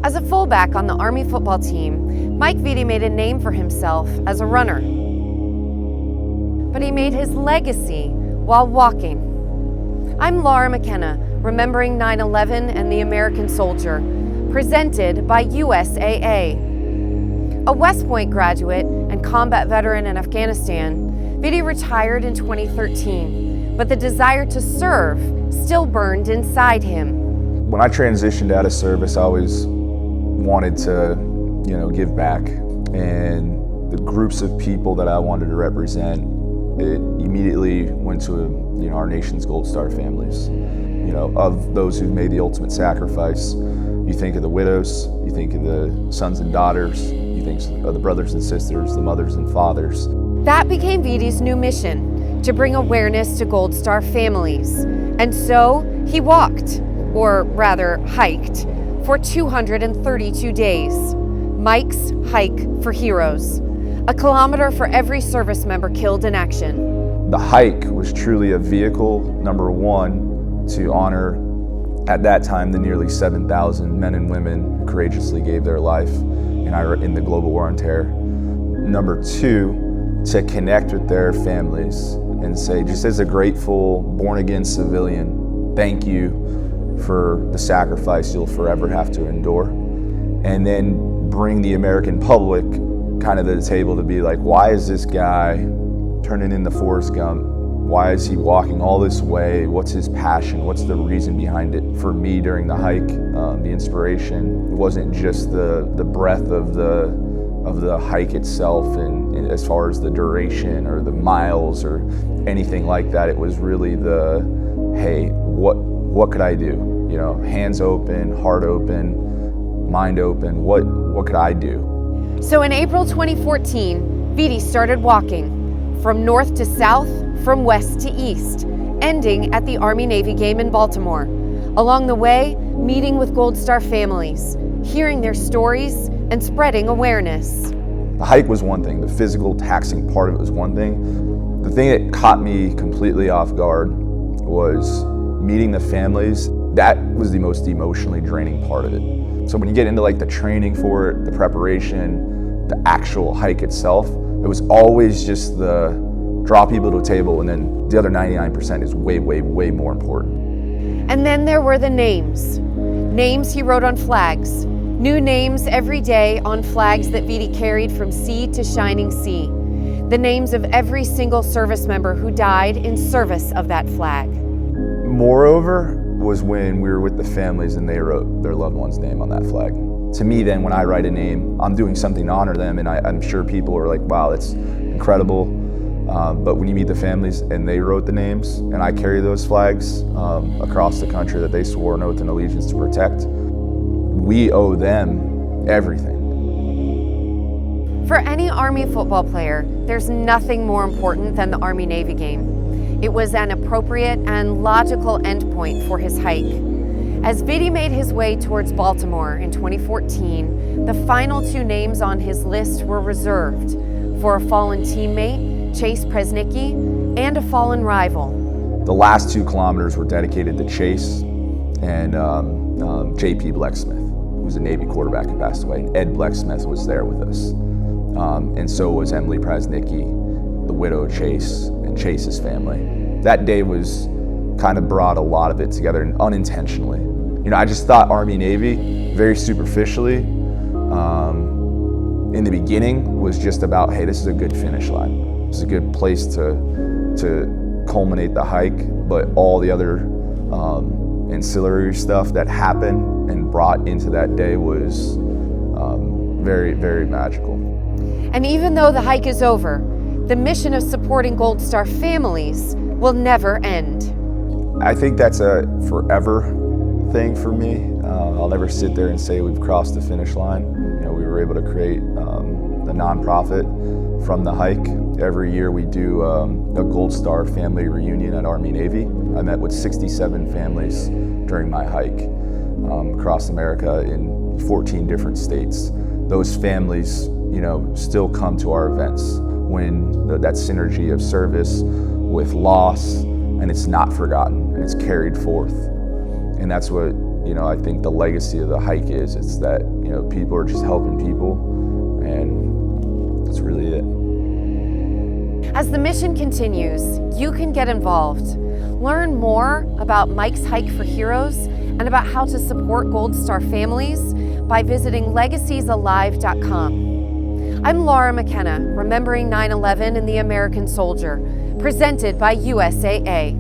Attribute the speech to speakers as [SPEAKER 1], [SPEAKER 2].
[SPEAKER 1] As a fullback on the Army football team, Mike Vitti made a name for himself as a runner. But he made his legacy while walking. I'm Laura McKenna, remembering 9/11 and the American soldier, presented by USAA. A West Point graduate and combat veteran in Afghanistan, Vitti retired in 2013, but the desire to serve still burned inside him.
[SPEAKER 2] When I transitioned out of service, I always wanted to, give back. And the groups of people that I wanted to represent, it immediately went to, our nation's Gold Star families. Of those who've made the ultimate sacrifice, you think of the widows, you think of the sons and daughters, you think of the brothers and sisters, the mothers and fathers.
[SPEAKER 1] That became Vitti's new mission, to bring awareness to Gold Star families. And so he walked, or rather hiked, for 232 days. Mike's Hike for Heroes, a kilometer for every service member killed in action.
[SPEAKER 2] The hike was truly a vehicle, number one, to honor, at that time, the nearly 7,000 men and women who courageously gave their life in the global war on terror. Number two, to connect with their families and say, just as a grateful, born-again civilian, thank you for the sacrifice you'll forever have to endure. And then bring the American public kind of to the table to be like, why is this guy turning into Forrest Gump? Why is he walking all this way? What's his passion? What's the reason behind it? For me, during the hike, the inspiration wasn't just the breadth of the hike itself, and as far as the duration or the miles or anything like that. It was really the, hey, what could I do? Hands open, heart open, mind open. What could I do?
[SPEAKER 1] So in April 2014, Vitti started walking from north to south, from west to east, ending at the Army-Navy game in Baltimore. Along the way, meeting with Gold Star families, hearing their stories, and spreading awareness.
[SPEAKER 2] The hike was one thing, the physical taxing part of it was one thing. The thing that caught me completely off guard was meeting the families. That was the most emotionally draining part of it. So when you get into the training for it, the preparation, the actual hike itself, it was always just the draw people to a table, and then the other 99% is way, way, way more important.
[SPEAKER 1] And then there were the names. Names he wrote on flags. New names every day on flags that Vitti carried from sea to shining sea. The names of every single service member who died in service of that flag.
[SPEAKER 2] Moreover, was when we were with the families and they wrote their loved one's name on that flag. To me then, when I write a name, I'm doing something to honor them, and I'm sure people are like, wow, that's incredible. But when you meet the families and they wrote the names, and I carry those flags across the country that they swore an oath and allegiance to protect, we owe them everything.
[SPEAKER 1] For any Army football player, there's nothing more important than the Army-Navy game. It was an appropriate and logical endpoint for his hike. As Vitti made his way towards Baltimore in 2014, the final two names on his list were reserved for a fallen teammate, Chase Presnicki, and a fallen rival.
[SPEAKER 2] The last 2 kilometers were dedicated to Chase and J.P. Blecksmith, who was a Navy quarterback who passed away. Ed Blecksmith was there with us. And so was Emily Presnicki, the widow of Chase, and Chase's family. That day kind of brought a lot of it together, and unintentionally. I just thought Army-Navy, very superficially, in the beginning, was just about, hey, this is a good finish line. It's a good place to culminate the hike, but all the other ancillary stuff that happened and brought into that day was very, very magical.
[SPEAKER 1] And even though the hike is over, the mission of supporting Gold Star families will never end.
[SPEAKER 2] I think that's a forever thing for me. I'll never sit there and say we've crossed the finish line. We were able to create a nonprofit from the hike. Every year we do a Gold Star family reunion at Army-Navy. I met with 67 families during my hike across America in 14 different states. Those families, still come to our events when that synergy of service with loss, and it's not forgotten, and it's carried forth. And that's what I think the legacy of the hike it's that, people are just helping people, and that's really it.
[SPEAKER 1] As the mission continues, you can get involved. Learn more about Mike's Hike for Heroes and about how to support Gold Star families by visiting legaciesallive.com. I'm Laura McKenna, remembering 9/11 and the American soldier, presented by USAA.